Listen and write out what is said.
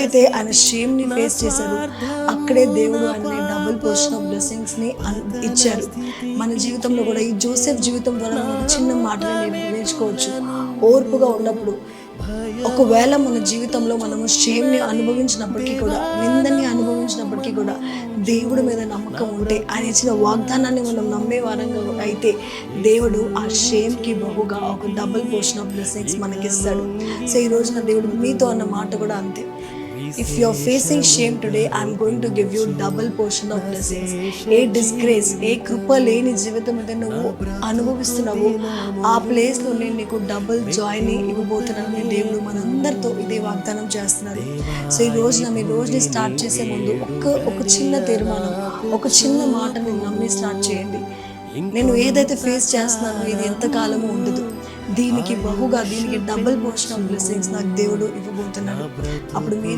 అయితే ఆయన షేమ్‌ని ఫేస్ చేశారో, అక్కడే దేవుడు ఆయనని డబుల్ పోర్షన్ ఆఫ్ బ్లెస్సింగ్స్‌ని ఇచ్చారు. మన జీవితంలో కూడా ఈ జోసెఫ్ జీవితం ద్వారా మనం ఒక చిన్న మాటని నేర్చుకోవచ్చు. ఓర్పుగా ఉన్నప్పుడు ఒకవేళ మన జీవితంలో మనము షేమ్‌ని అనుభవించినప్పటికీ కూడా, నిందని అనుభవించినప్పటికీ కూడా దేవుడి మీద నమ్మకం ఉంటే, ఆయన ఇచ్చిన వాగ్దానాన్ని మనం నమ్మే వారంగా అయితే దేవుడు ఆ షేమ్‌కి బహుగా ఒక డబుల్ పోర్షన్ ఆఫ్ బ్లెస్సింగ్స్ మనకిస్తాడు. సో ఈ రోజున దేవుడు మీతో అన్న మాట కూడా అంతే. If you are facing shame today, I'm going to give you double portion of blessings. ఏ డిస్గ్రేస్, ఏ కృప లేని జీవితం అయితే నువ్వు అనుభవిస్తున్నావో, ఆ ప్లేస్లో నేను నీకు డబుల్ జాయ్ని ఇవ్వబోతున్నానని దేవుడు మనందరితో ఇదే వాగ్దానం చేస్తున్నారు. సో ఈ రోజున మీ రోజుని స్టార్ట్ చేసే ముందు ఒక చిన్న తీర్మానం, ఒక చిన్న మాటని నమ్మి స్టార్ట్ చేయండి. నేను ఏదైతే ఫేస్ చేస్తున్నానో ఇది ఎంతకాలము ఉండదు, దీనికి బహుగా, దీనికి డబుల్ పోర్షన్ ఆఫ్ బ్లెస్సింగ్స్ నాకు దేవుడు ఇవ్వబోతున్నాడు. అప్పుడు మీరు